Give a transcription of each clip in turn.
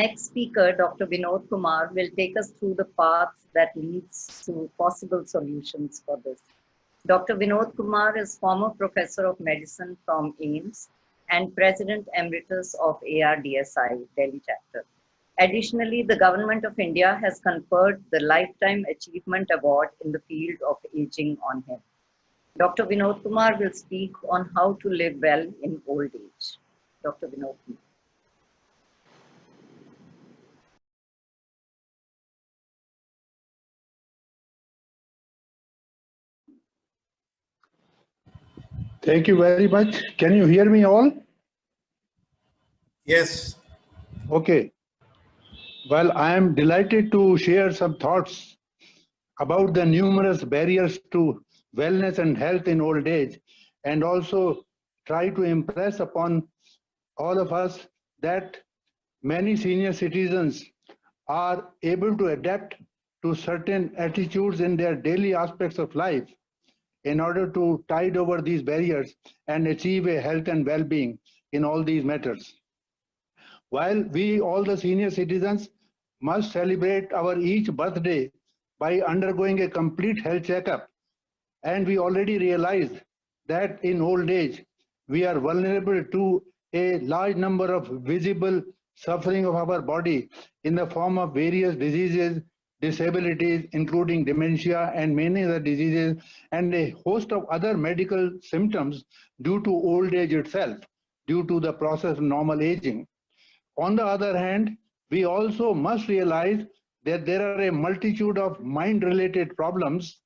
Next speaker, Dr. Vinod Kumar, will take us through the paths that leads to possible solutions for this. Dr. Vinod Kumar is former professor of medicine from AIIMS and President Emeritus of ARDSI, Delhi chapter. Additionally, the Government of India has conferred the Lifetime Achievement Award in the field of aging on him. Dr. Vinod Kumar will speak on how to live well in old age. Dr. Vinod Kumar. Thank you very much. Can you hear me all? Yes. Okay. Well, I am delighted to share some thoughts about the numerous barriers to wellness and health in old age, and also try to impress upon all of us that many senior citizens are able to adapt to certain attitudes in their daily aspects of life in order to tide over these barriers and achieve a health and well-being in all these matters. While we, all the senior citizens, must celebrate our each birthday by undergoing a complete health checkup, and we already realize that in old age, we are vulnerable to a large number of visible suffering of our body in the form of various diseases, disabilities, including dementia and many other diseases, and a host of other medical symptoms due to old age itself, due to the process of normal aging. On the other hand, we also must realize that there are a multitude of mind-related problems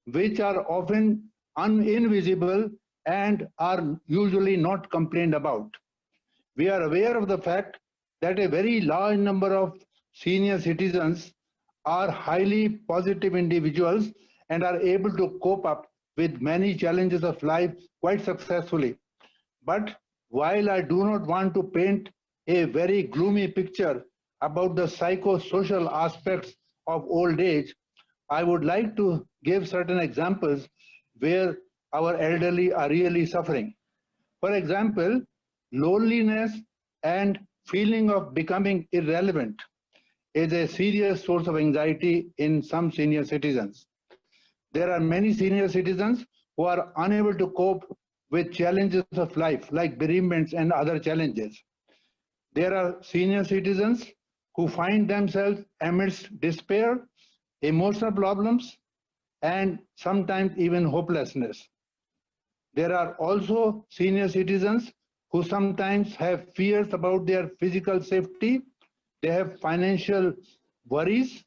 which are often invisible and are usually not complained about. We are aware of the fact that a very large number of senior citizens are highly positive individuals and are able to cope up with many challenges of life quite successfully. But while I do not want to paint a very gloomy picture about the psychosocial aspects of old age, I would like to give certain examples where our elderly are really suffering. For example, loneliness and feeling of becoming irrelevant is a serious source of anxiety in some senior citizens. There are many senior citizens who are unable to cope with challenges of life like bereavements and other challenges. There are senior citizens who find themselves amidst despair, emotional problems, and sometimes even hopelessness. There are also senior citizens who sometimes have fears about their physical safety. They have financial worries.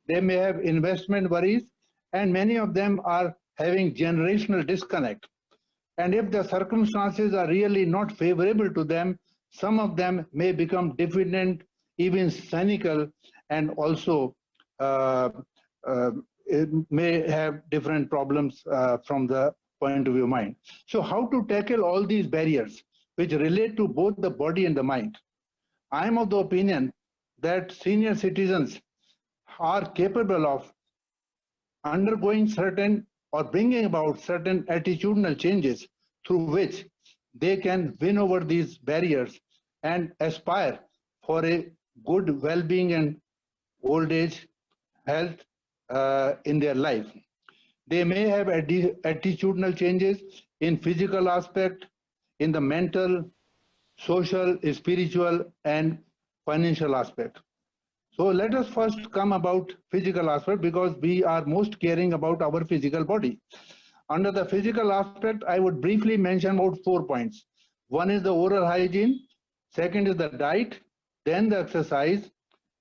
They may have investment worries, and many of them are having generational disconnect. And if the circumstances are really not favorable to them, some of them may become diffident, even cynical, and also may have different problems from the point of view of mind. So how to tackle all these barriers which relate to both the body and the mind? I am of the opinion that senior citizens are capable of undergoing certain or bringing about certain attitudinal changes through which they can win over these barriers and aspire for a good well-being and old age health in their life. They may have attitudinal changes in physical aspect, in the mental, social, spiritual, and financial aspect. So let us first come about physical aspect because we are most caring about our physical body. Under the physical aspect, I would briefly mention about 4 points. One is the oral hygiene, second is the diet, then the exercise,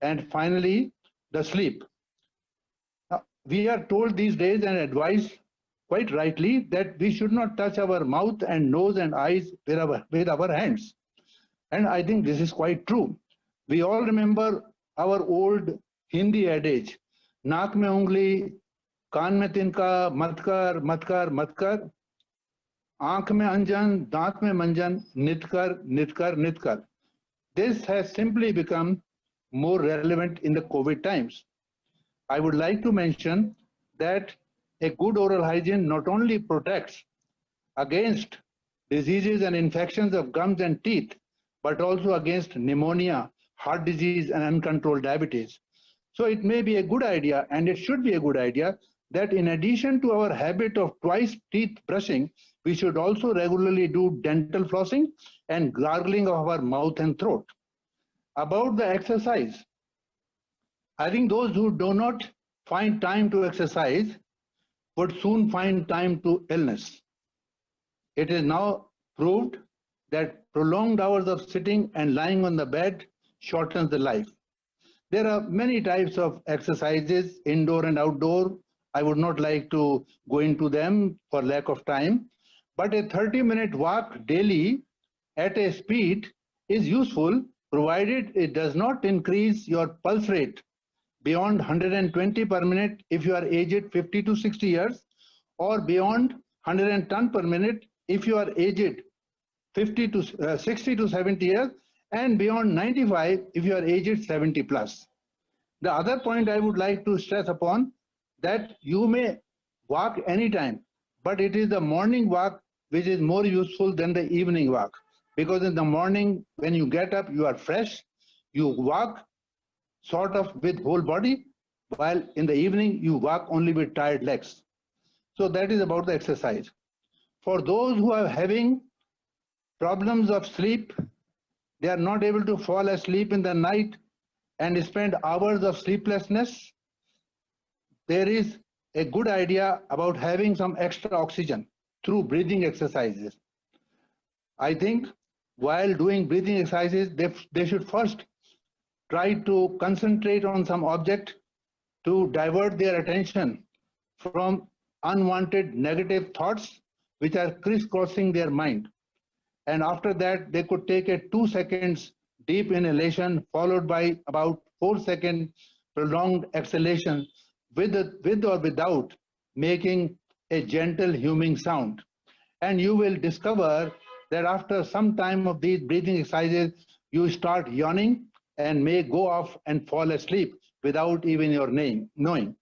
and finally the sleep. We are told these days and advised quite rightly that we should not touch our mouth and nose and eyes with our hands. And I think this is quite true. We all remember our old Hindi adage, naak mein ungli, kaan mein tinka, matkar, matkar, matkar, aankh mein anjan, daant mein manjan, nitkar, nitkar, nitkar. This has simply become more relevant in the COVID times. I would like to mention that a good oral hygiene not only protects against diseases and infections of gums and teeth, but also against pneumonia, heart disease, and uncontrolled diabetes. So it may be a good idea, and it should be a good idea, that in addition to our habit of twice teeth brushing, we should also regularly do dental flossing and gargling of our mouth and throat. About the exercise, I think those who do not find time to exercise would soon find time to illness. It is now proved that prolonged hours of sitting and lying on the bed shortens the life. There are many types of exercises, indoor and outdoor. I would not like to go into them for lack of time, but a 30-minute walk daily at a speed is useful, provided it does not increase your pulse rate beyond 120 per minute if you are aged 50 to 60 years, or beyond 110 per minute if you are aged 60 to 70 years, and beyond 95 if you are aged 70 plus. The other point I would like to stress upon, that you may walk anytime, but it is the morning walk which is more useful than the evening walk, because in the morning when you get up you are fresh, you walk sort of with whole body, while in the evening you walk only with tired legs. So that is about the exercise. For those who are having problems of sleep, they are not able to fall asleep in the night and spend hours of sleeplessness, there is a good idea about having some extra oxygen through breathing exercises. I think while doing breathing exercises, they should first try to concentrate on some object to divert their attention from unwanted negative thoughts which are crisscrossing their mind. And after that, they could take a 2 seconds deep inhalation followed by about 4 second prolonged exhalation with or without making a gentle humming sound. And you will discover that after some time of these breathing exercises, you start yawning and may go off and fall asleep without even your knowing.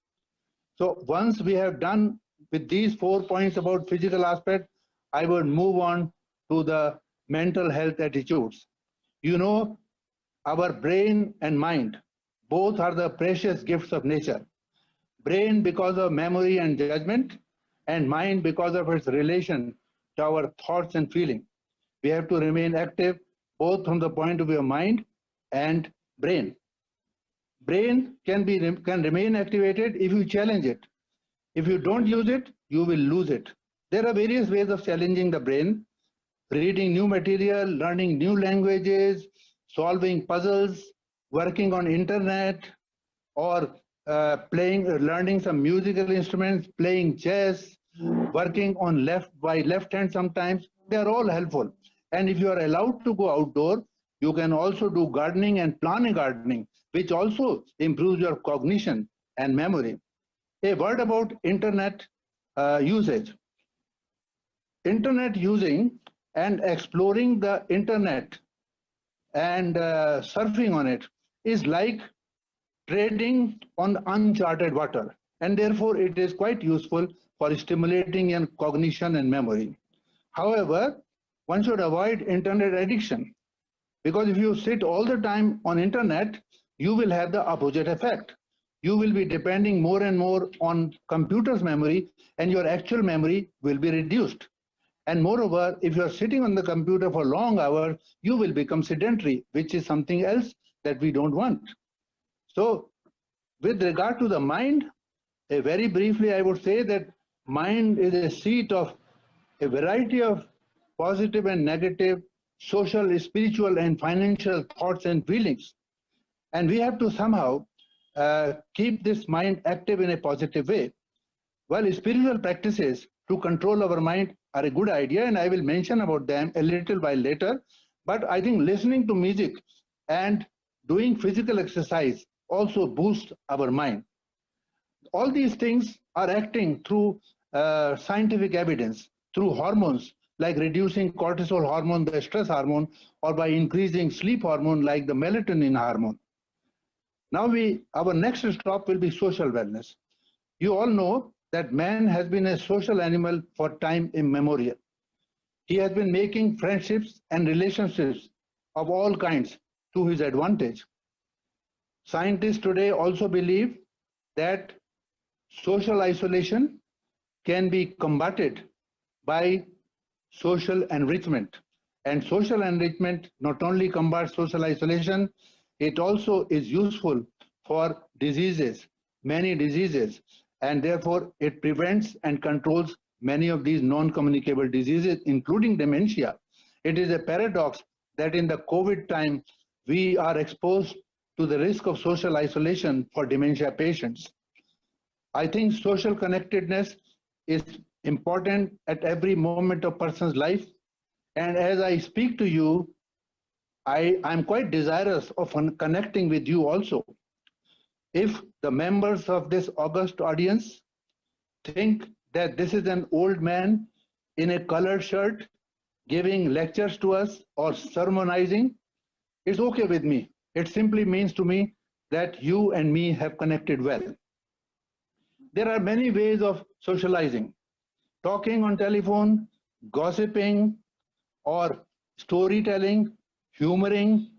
So once we have done with these 4 points about physical aspect, I will move on to the mental health attitudes. You know, our brain and mind, both are the precious gifts of nature. Brain because of memory and judgment, and mind because of its relation to our thoughts and feeling. We have to remain active both from the point of view of mind and brain. Brain can remain activated if you challenge it. If you don't use it, you will lose it. There are various ways of challenging the brain: reading new material, learning new languages, solving puzzles, working on internet, or learning some musical instruments, playing chess, working on left hand sometimes. They are all helpful. And if you are allowed to go outdoor, you can also do gardening and planning gardening, which also improves your cognition and memory. A word about internet usage. Internet using and exploring the internet and surfing on it is like trading on uncharted water, and therefore it is quite useful for stimulating in cognition and memory. However, one should avoid internet addiction, because if you sit all the time on internet, you will have the opposite effect. You will be depending more and more on computer's memory, and your actual memory will be reduced. And moreover, if you are sitting on the computer for long hours, you will become sedentary, which is something else that we don't want. So with regard to the mind, very briefly, I would say that mind is a seat of a variety of positive and negative social, spiritual, and financial thoughts and feelings. And we have to somehow keep this mind active in a positive way. Well, spiritual practices to control our mind are a good idea, and I will mention about them a little while later. But I think listening to music and doing physical exercise also boosts our mind. All these things are acting through scientific evidence, through hormones like reducing cortisol hormone, the stress hormone, or by increasing sleep hormone like the melatonin hormone. Now our next stop will be social wellness. You all know that man has been a social animal for time immemorial. He has been making friendships and relationships of all kinds to his advantage. Scientists today also believe that social isolation can be combated by social enrichment. And social enrichment not only combats social isolation, it also is useful for diseases, many diseases, and therefore it prevents and controls many of these non-communicable diseases, including dementia. It is a paradox that in the COVID time, we are exposed to the risk of social isolation for dementia patients. I think social connectedness is important at every moment of person's life. And as I speak to you, I'm quite desirous of connecting with you also. If the members of this august audience think that this is an old man in a colored shirt giving lectures to us or sermonizing, it's okay with me. It simply means to me that you and me have connected well. There are many ways of socializing. Talking on telephone, gossiping, or storytelling, humoring,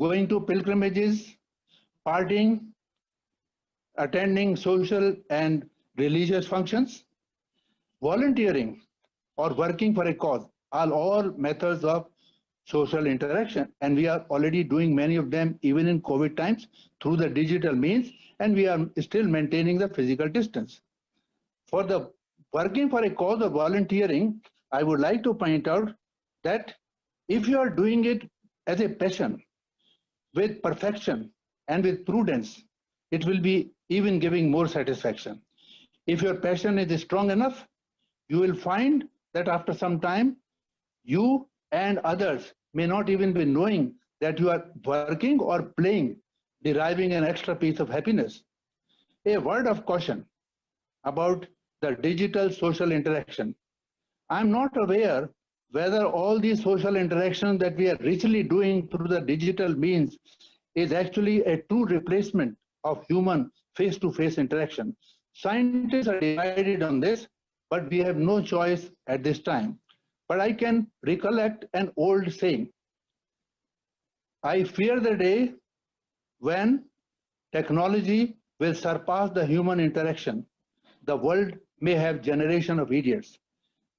going to pilgrimages, partying, attending social and religious functions, volunteering, or working for a cause are all methods of social interaction. And we are already doing many of them even in COVID times through the digital means, and we are still maintaining the physical distance. For the working for a cause or volunteering, I would like to point out that if you are doing it as a passion, with perfection and with prudence, it will be even giving more satisfaction. If your passion is strong enough, you will find that after some time, you and others may not even be knowing that you are working or playing, deriving an extra piece of happiness. A word of caution about the digital social interaction. I'm not aware whether all these social interactions that we are richly doing through the digital means is actually a true replacement of human face-to-face interaction. Scientists are divided on this, but we have no choice at this time. But I can recollect an old saying. I fear the day when technology will surpass the human interaction. The world may have generation of idiots.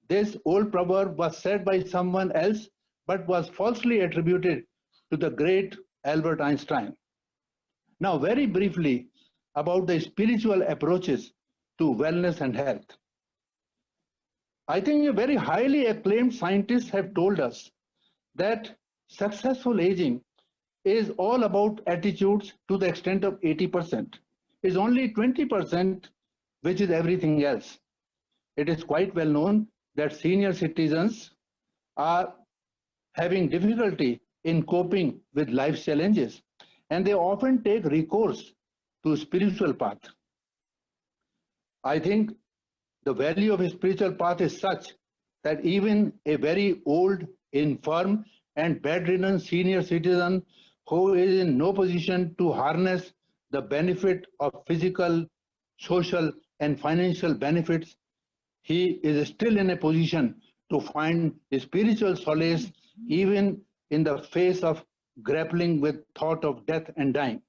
This old proverb was said by someone else, but was falsely attributed to the great Albert Einstein. Now, very briefly about the spiritual approaches to wellness and health. I think very highly acclaimed scientists have told us that successful aging is all about attitudes to the extent of 80%. It's only 20% which is everything else. It is quite well known that senior citizens are having difficulty in coping with life's challenges, and they often take recourse to spiritual path. I think the value of a spiritual path is such that even a very old, infirm, and bedridden senior citizen who is in no position to harness the benefit of physical, social, and financial benefits, he is still in a position to find spiritual solace even in the face of grappling with thought of death and dying.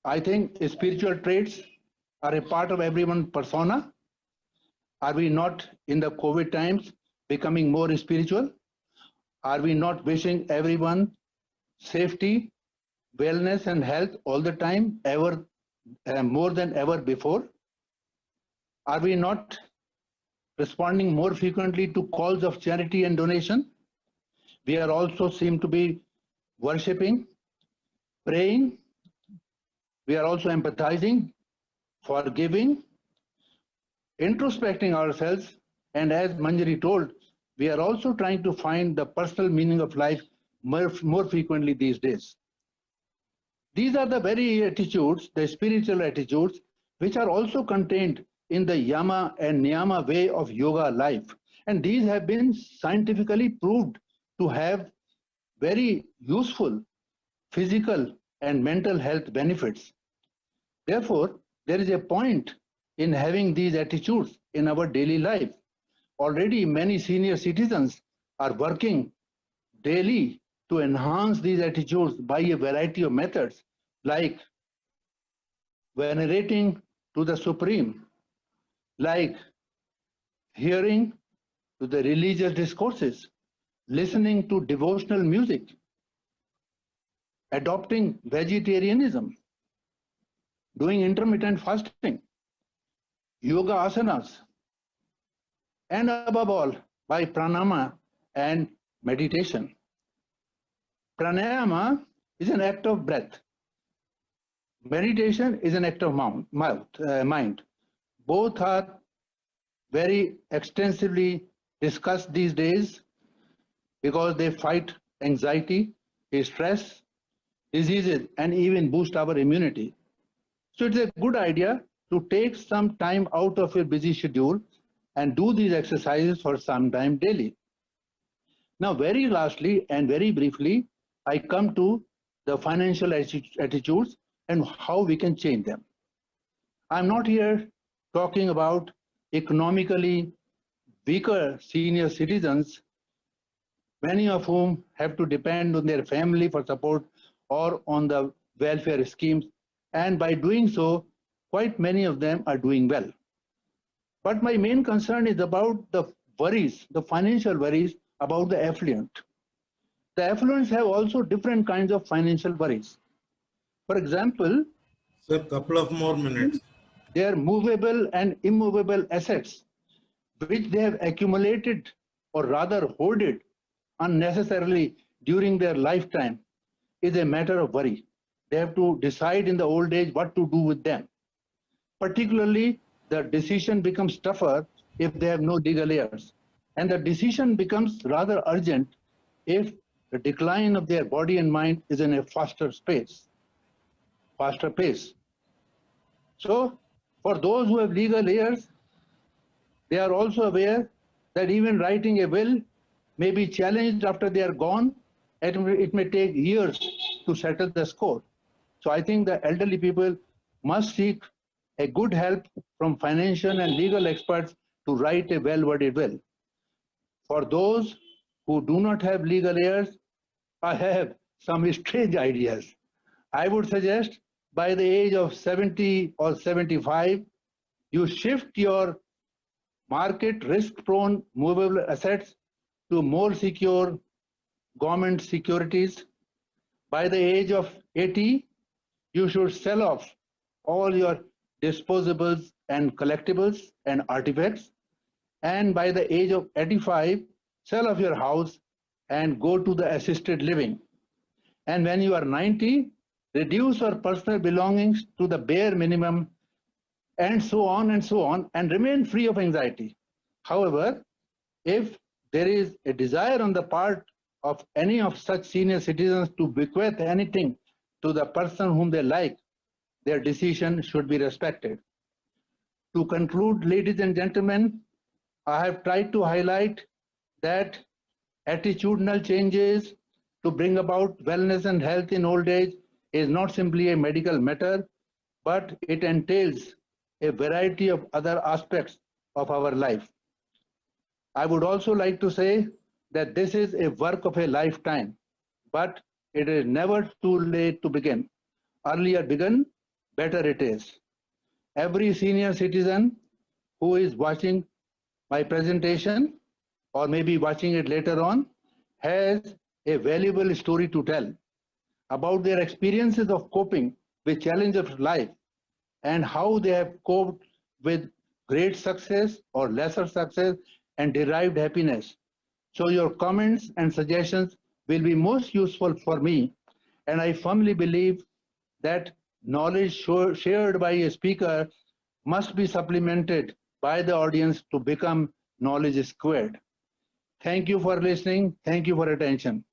I think spiritual traits are a part of everyone's persona. Are we not in the COVID times becoming more spiritual? Are we not wishing everyone safety, wellness, and health all the time, ever more than ever before? Are we not responding more frequently to calls of charity and donation? We are also seem to be worshipping, praying. We are also empathizing, forgiving, introspecting ourselves, and as Manjari told, we are also trying to find the personal meaning of life more frequently these days. These are the very attitudes, the spiritual attitudes, which are also contained in the yama and niyama way of yoga life. And these have been scientifically proved to have very useful physical and mental health benefits. Therefore, there is a point in having these attitudes in our daily life. Already many senior citizens are working daily to enhance these attitudes by a variety of methods like venerating to the Supreme, like hearing to the religious discourses, listening to devotional music, adopting vegetarianism, doing intermittent fasting, yoga asanas, and above all, by pranayama and meditation. Pranayama is an act of breath. Meditation is an act of mind. Both are very extensively discussed these days because they fight anxiety, stress, diseases, and even boost our immunity. So it's a good idea to take some time out of your busy schedule and do these exercises for some time daily. Now, very lastly and very briefly, I come to the financial attitudes and how we can change them. I'm not here talking about economically weaker senior citizens, many of whom have to depend on their family for support or on the welfare schemes. And by doing so, quite many of them are doing well. But my main concern is about the worries, the financial worries about the affluent. The affluents have also different kinds of financial worries. For example, Sir, couple of more minutes. Their movable and immovable assets, which they have accumulated or rather hoarded unnecessarily during their lifetime, is a matter of worry. They have to decide in the old age what to do with them. Particularly, the decision becomes tougher if they have no legal heirs. And the decision becomes rather urgent if the decline of their body and mind is in a faster pace. So, for those who have legal heirs, they are also aware that even writing a will may be challenged after they are gone. It may take years to settle the score. So I think the elderly people must seek a good help from financial and legal experts to write a well-worded will. For those who do not have legal heirs, I have some strange ideas. I would suggest by the age of 70 or 75, you shift your market risk-prone movable assets to more secure government securities. By the age of 80, you should sell off all your disposables and collectibles and artifacts. And by the age of 85, sell off your house and go to the assisted living. And when you are 90, reduce your personal belongings to the bare minimum, and so on, and remain free of anxiety. However, if there is a desire on the part of any of such senior citizens to bequeath anything to the person whom they like, their decision should be respected. To conclude, ladies and gentlemen, I have tried to highlight that attitudinal changes to bring about wellness and health in old age is not simply a medical matter, but it entails a variety of other aspects of our life. I would also like to say that this is a work of a lifetime, but it is never too late to begin. Earlier begun, better it is. Every senior citizen who is watching my presentation or maybe watching it later on has a valuable story to tell about their experiences of coping with challenges of life and how they have coped with great success or lesser success and derived happiness. So your comments and suggestions will be most useful for me, and I firmly believe that knowledge shared by a speaker must be supplemented by the audience to become knowledge squared. Thank you for listening. Thank you for attention.